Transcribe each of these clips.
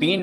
3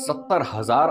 70,000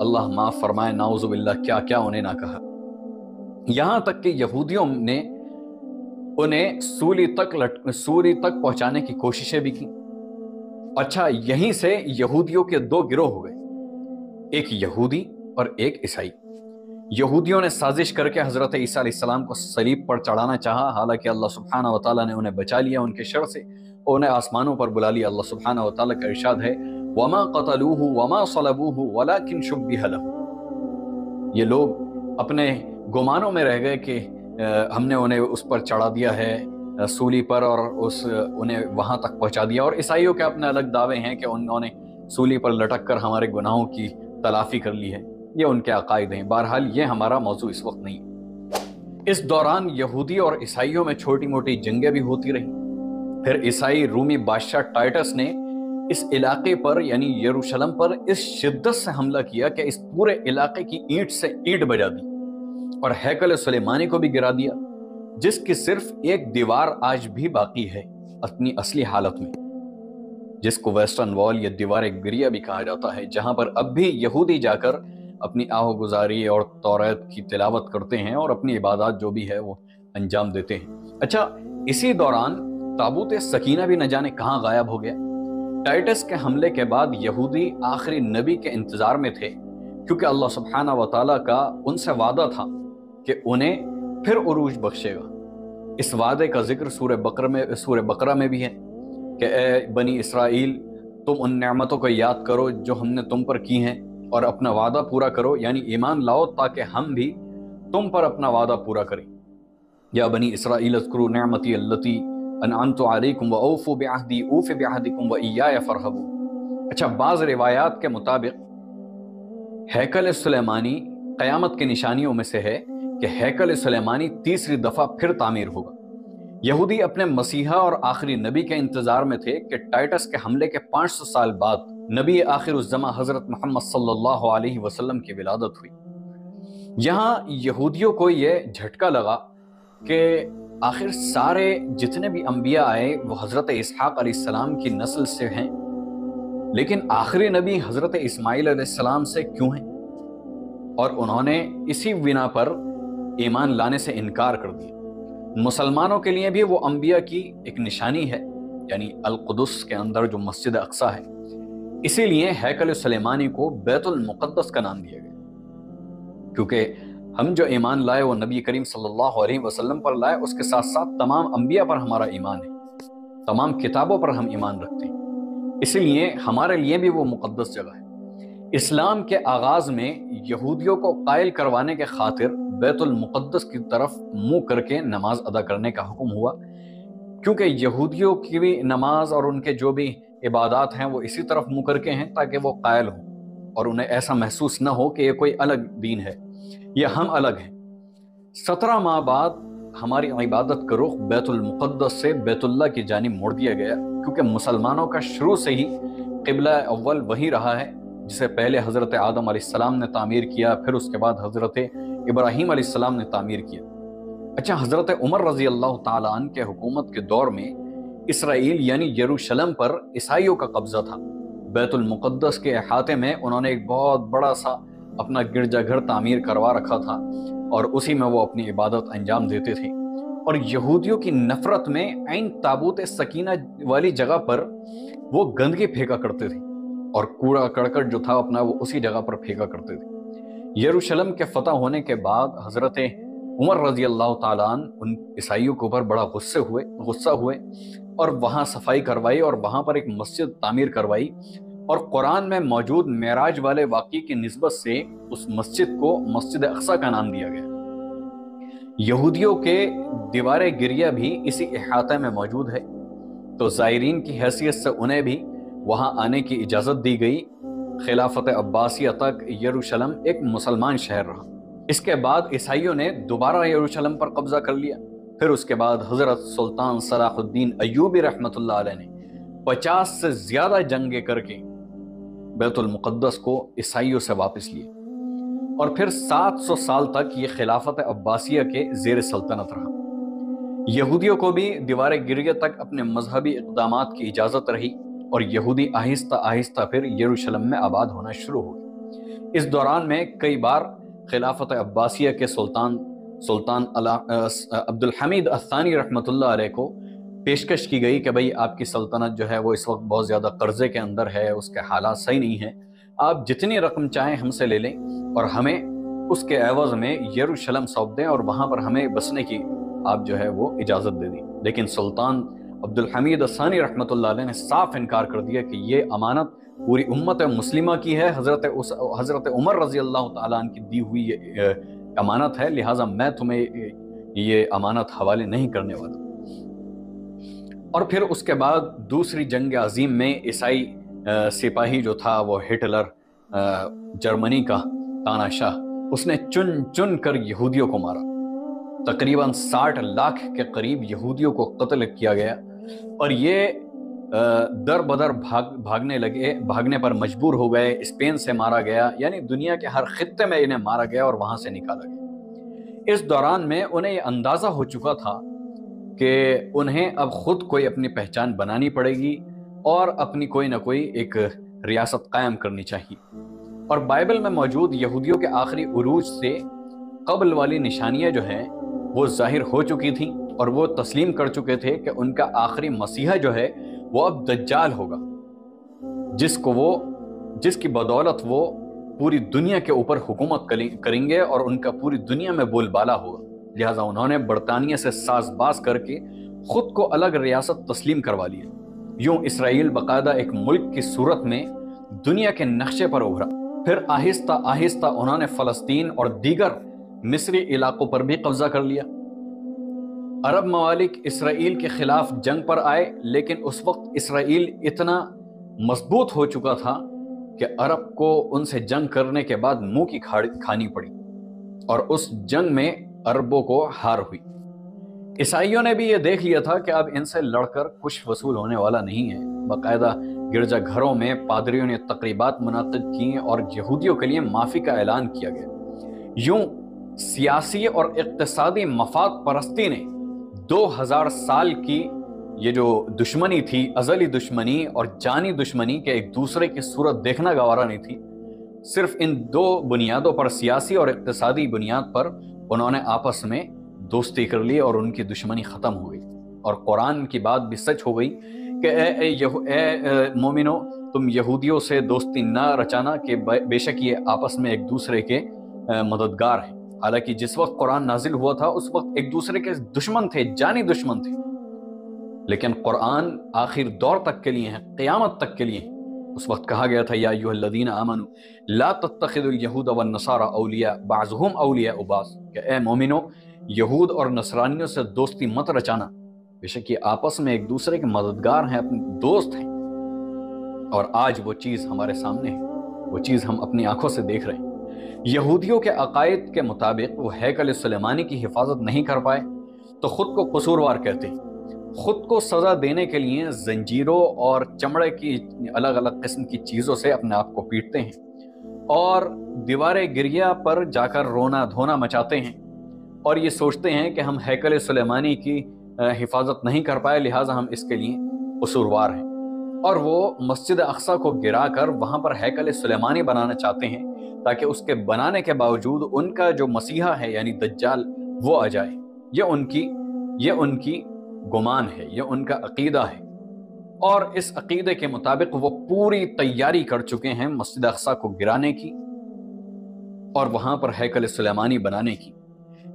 اللہ معاف فرمائے، نعوذ باللہ کیا کیا انہیں نہ کہا۔ یہاں تک کہ یہودیوں نے انہیں سولی تک پہنچانے کی کوششیں بھی کی۔ اچھا، یہیں سے یہودیوں کے دو گروہ ہو گئے، ایک یہودی اور ایک عیسائی۔ یہودیوں نے سازش کر کے حضرت عیسیٰ علیہ السلام کو صلیب پر چڑھانا چاہا، حالانکہ اللہ سبحانہ و تعالیٰ نے انہیں بچا لیا ان کے شر سے، اور انہیں آسمانوں پر بلا لیا۔ اللہ سبحانہ و تعالیٰ کا ارشاد ہے وَمَا قَتَلُوهُ وَمَا صَلَبُوهُ وَلَكِنْ شُبِّهَ لَهُ۔ یہ لوگ اپنے گمانوں میں رہ گئے کہ ہم نے انہیں اس پر چڑھا دیا ہے سولی پر اور انہیں وہاں تک پہنچا دیا، اور عیسائیوں کے اپنے الگ دعوے ہیں کہ انہوں نے سولی پر لٹک کر ہمارے گناہوں کی تلافی کر لی ہے، یہ ان کے عقائد ہیں۔ بہرحال یہ ہمارا موضوع اس وقت نہیں ہے۔ اس دوران یہودی اور عیسائیوں میں چھوٹی موٹی جنگیں بھی ہوتی رہیں۔ پھر عیسائی رومی بادشاہ ٹائٹس نے اس علاقے پر یعنی یروشلم پر اس شدت سے حملہ کیا کہ اس پورے علاقے کی اینٹ سے اینٹ بجا دی اور ہیکل سلیمانی کو بھی گرا دیا، جس کی صرف ایک دیوار آج بھی باقی ہے اپنی اصلی حالت میں، جس کو ویسٹرن وال یا دیوار گریا بھی کہا جاتا ہے، جہاں پر اب بھی یہودی جا کر اپنی آہ گزاری اور توریت کی تلاوت کرتے ہیں اور اپنی عبادات جو بھی ہے وہ انجام دیتے ہیں۔ اچھا، اسی دوران تابوت سکینہ بھی نہ جانے کہاں غائب ہو گیا۔ ٹائٹس کے حملے کے بعد یہودی آخری نبی کے انتظار میں تھے، کیونکہ اللہ سبحانہ و تعالیٰ کا ان سے وعدہ تھا کہ انہیں پھر عروج بخشے گا۔ اس وعدے کا ذکر سورہ بقرہ میں بھی ہے کہ اے بنی اسرائیل، تم ان نعمتوں کو یاد کرو جو ہم نے تم پر کی ہیں اور اپنا وعدہ پورا کرو، یعنی ایمان لاؤ تاکہ ہم بھی تم پر اپنا وعدہ پورا کریں۔ یا بنی اسرائیل اذکروا نعمتی التی انعمت علیکم واوفوا بعہدی اوف بعہدکم وایای فارہبون۔ اچھا، بعض روایات کے مطابق ہیکل سلیمانی قیامت کی نشانیوں میں سے ہے کہ ہیکل سلیمانی تیسری دفعہ پھر تعمیر ہوگا۔ یہودی اپنے مسیحا اور آخری نبی کے انتظار میں تھے کہ ٹائٹس کے حملے کے 500 سال بعد نبی آخر الزماں حضرت محمد صلی اللہ علیہ وسلم کی ولادت ہوئی۔ یہاں یہودیوں کو یہ جھٹکا لگا کہ آخر سارے جتنے بھی انبیاء آئے وہ حضرت اسحاق علیہ السلام کی نسل سے ہیں، لیکن آخری نبی حضرت اسماعیل علیہ السلام سے کیوں ہیں؟ اور انہوں نے اسی بنا پر ایمان لانے سے انکار کر دیا۔ مسلمانوں کے لیے بھی وہ انبیاء کی ایک نشانی ہے، یعنی القدس کے اندر جو مسجد اقصیٰ ہے، اسی لیے ہیکل سلیمانی کو بیت المقدس کا نام دیا گیا، کیونکہ ہم جو ایمان لائے وہ نبی کریم صلی اللہ علیہ وسلم پر لائے، اس کے ساتھ ساتھ تمام انبیاء پر ہمارا ایمان ہے، تمام کتابوں پر ہم ایمان رکھتے ہیں، اسی لیے ہمارے لیے بھی وہ مقدس جگہ ہے۔ اسلام کے آغاز میں یہودیوں کو قائل کروانے کے خاطر بیت المقدس کی طرف منہ کر کے نماز ادا کرنے کا حکم ہوا، کیونکہ یہودیوں کی بھی نماز اور ان کے جو بھی عبادات ہیں وہ اسی طرف منہ کر کے ہیں تاکہ وہ قائل ہوں اور انہیں ایسا محسوس نہ ہو کہ یہ کوئی الگ دین ہے، یہ ہم الگ ہیں۔ 17 ماہ بعد ہماری عبادت کا رخ بیت المقدس سے بیت اللہ کی جانب موڑ دیا گیا، کیونکہ مسلمانوں کا شروع سے ہی قبلہ اول وہی رہا ہے جسے پہلے حضرت آدم علیہ السلام نے تعمیر کیا، پھر اس کے بعد حضرت ابراہیم علیہ السلام نے تعمیر کیا۔ اچھا، حضرت عمر رضی اللہ تعالیٰ عنہ کے حکومت کے دور میں اسرائیل یعنی یروشلم پر عیسائیوں کا قبضہ تھا۔ بیت المقدس کے احاطے میں انہوں نے ایک بہت بڑا سا اپنا گرجا گھر تعمیر کروا رکھا تھا اور اسی میں وہ اپنی عبادت انجام دیتے تھے، اور یہودیوں کی نفرت میں عین تابوت سکینہ والی جگہ پر وہ گندگی پھینکا کرتے تھے اور کوڑا کرکٹ جو تھا اپنا وہ اسی جگہ پر پھینکا کرتے تھے۔ یروشلم کے فتح ہونے کے بعد حضرت عمر رضی اللہ تعالیٰ عنہ ان عیسائیوں کے اوپر بڑا غصہ ہوئے اور وہاں صفائی کروائی اور وہاں پر ایک مسجد تعمیر کروائی، اور قرآن میں موجود معراج والے واقعے کی نسبت سے اس مسجد کو مسجد اقصیٰ کا نام دیا گیا۔ یہودیوں کے دیوار گریہ بھی اسی احاطے میں موجود ہے، تو زائرین کی حیثیت سے انہیں بھی وہاں آنے کی اجازت دی گئی۔ خلافت عباسیہ تک یروشلم ایک مسلمان شہر رہا۔ اس کے بعد عیسائیوں نے دوبارہ یروشلم پر قبضہ کر لیا۔ پھر اس کے بعد حضرت سلطان صلاح الدین ایوبی رحمۃ اللہ علیہ نے 50 سے زیادہ جنگیں کر کے بیت المقدس کو عیسائیوں سے واپس لیا، اور پھر 700 سال تک یہ خلافت عباسیہ کے زیر سلطنت رہا۔ یہودیوں کو بھی دیوار گریہ تک اپنے مذہبی اقدامات کی اجازت رہی، اور یہودی آہستہ آہستہ پھر یروشلم میں آباد ہونا شروع ہو گئے۔ اس دوران میں کئی بار خلافت عباسیہ کے سلطان عبد الحمید الثانی رحمۃ اللہ علیہ کو پیشکش کی گئی کہ بھئی آپ کی سلطنت جو ہے وہ اس وقت بہت زیادہ قرضے کے اندر ہے، اس کے حالات صحیح نہیں ہیں، آپ جتنی رقم چاہیں ہم سے لے لیں اور ہمیں اس کے عوض میں یروشلم سونپ دیں اور وہاں پر ہمیں بسنے کی آپ جو ہے وہ اجازت دے دیں۔ لیکن سلطان عبد الحمید الثانی رحمۃ اللہ علیہ نے صاف انکار کر دیا کہ یہ امانت پوری امت مسلمہ کی ہے، حضرت عمر رضی اللہ تعالیٰ عنہ کی دی ہوئی یہ امانت ہے، لہٰذا میں تمہیں یہ امانت حوالے نہیں کرنے والا۔ اور پھر اس کے بعد دوسری جنگ عظیم میں عیسائی سپاہی جو تھا وہ ہٹلر جرمنی کا تاناشاہ، اس نے چن چن کر یہودیوں کو مارا، تقریباً 60 لاکھ کے قریب یہودیوں کو قتل کیا گیا، اور یہ در بدر بھاگنے پر مجبور ہو گئے، اسپین سے مارا گیا، یعنی دنیا کے ہر خطے میں انہیں مارا گیا اور وہاں سے نکالا گیا۔ اس دوران میں انہیں یہ اندازہ ہو چکا تھا کہ انہیں اب خود کوئی اپنی پہچان بنانی پڑے گی اور اپنی کوئی نہ کوئی ایک ریاست قائم کرنی چاہیے، اور بائبل میں موجود یہودیوں کے آخری عروج سے قبل والی نشانیاں جو ہیں وہ ظاہر ہو چکی تھیں، اور وہ تسلیم کر چکے تھے کہ ان کا آخری مسیحا جو ہے وہ اب دجال ہوگا، جس کی بدولت وہ پوری دنیا کے اوپر حکومت کریں گے اور ان کا پوری دنیا میں بول بالا ہوگا۔ لہٰذا انہوں نے برطانیہ سے ساز باز کر کے خود کو الگ ریاست تسلیم کروا لیا۔ یوں اسرائیل باقاعدہ ایک ملک کی صورت میں دنیا کے نقشے پر ابھرا۔ پھر آہستہ آہستہ انہوں نے فلسطین اور دیگر مصری علاقوں پر بھی قبضہ کر لیا۔ عرب ممالک اسرائیل کے خلاف جنگ پر آئے، لیکن اس وقت اسرائیل اتنا مضبوط ہو چکا تھا کہ عرب کو ان سے جنگ کرنے کے بعد منہ کی کھانی پڑی، اور اس جنگ میں عربوں کو ہار ہوئی۔ عیسائیوں نے بھی یہ دیکھ لیا تھا کہ اب ان سے لڑ کر کچھ وصول ہونے والا نہیں ہے۔ باقاعدہ گرجا گھروں میں پادریوں نے تقریبات منعقد کی اور یہودیوں کے لیے معافی کا اعلان کیا گیا۔ یوں سیاسی اور اقتصادی مفاد پرستی نے 2000 سال کی یہ جو دشمنی تھی، ازلی دشمنی اور جانی دشمنی کے ایک دوسرے کی صورت دیکھنا گوارا نہیں تھی، صرف ان دو بنیادوں پر، سیاسی اور اقتصادی بنیاد پر، انہوں نے آپس میں دوستی کر لی اور ان کی دشمنی ختم ہو گئی۔ اور قرآن کی بات بھی سچ ہو گئی کہ اے مومنو، تم یہودیوں سے دوستی نہ رچانا کہ بے شک یہ آپس میں ایک دوسرے کے مددگار ہیں۔ حالانکہ جس وقت قرآن نازل ہوا تھا اس وقت ایک دوسرے کے دشمن تھے، جانی دشمن تھے، لیکن قرآن آخر دور تک کے لیے ہے، قیامت تک کے لیے ہے۔ اس وقت کہا گیا تھا یا ایھا الذین آمنوا لا تتخذوا اليہود والنصارى اولیاء بعضهم اولیاء بعض، کہ اے مومنو، یہود اور نصرانیوں سے دوستی مت رچانا، بے شک یہ آپس میں ایک دوسرے کے مددگار ہیں، اپنے دوست ہیں۔ اور آج وہ چیز ہمارے سامنے ہے، وہ چیز ہم اپنی آنکھوں سے دیکھ رہے ہیں۔ یہودیوں کے عقائد کے مطابق وہ ہیکل سلیمانی کی حفاظت نہیں کر پائے تو خود کو قصوروار کہتے ہیں، خود کو سزا دینے کے لیے زنجیروں اور چمڑے کی الگ الگ قسم کی چیزوں سے اپنے آپ کو پیٹتے ہیں، اور دیوار گریہ پر جا کر رونا دھونا مچاتے ہیں، اور یہ سوچتے ہیں کہ ہم ہیکل سلیمانی کی حفاظت نہیں کر پائے لہٰذا ہم اس کے لیے قصوروار ہیں، اور وہ مسجد اقصی کو گرا کر وہاں پر ہیکل سلیمانی بنانا چاہتے ہیں تاکہ اس کے بنانے کے باوجود ان کا جو مسیحا ہے یعنی دجال وہ آ جائے۔ یہ ان کی گمان ہے، یہ ان کا عقیدہ ہے، اور اس عقیدے کے مطابق وہ پوری تیاری کر چکے ہیں مسجد اقصی کو گرانے کی اور وہاں پر ہیکل سلیمانی بنانے کی۔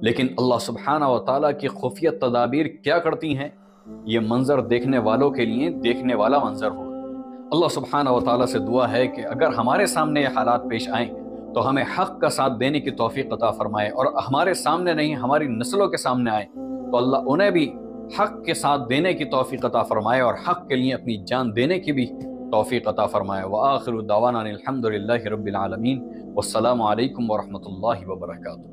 لیکن اللہ سبحانہ و تعالیٰ کی خفیہ تدابیر کیا کرتی ہیں، یہ منظر دیکھنے والوں کے لیے دیکھنے والا منظر ہوگا۔ اللہ سبحانہ و تعالیٰ سے دعا ہے کہ اگر ہمارے سامنے یہ حالات پیش آئیں تو ہمیں حق کا ساتھ دینے کی توفیق عطا فرمائے، اور ہمارے سامنے نہیں ہماری نسلوں کے سامنے آئیں تو اللہ انہیں بھی حق کے ساتھ دینے کی توفیق عطا فرمائے اور حق کے لیے اپنی جان دینے کی بھی توفیق عطا فرمائے۔ وآخر دعوانا الحمد للہ رب العالمین، والسلام علیکم ورحمۃ اللہ وبرکاتہ۔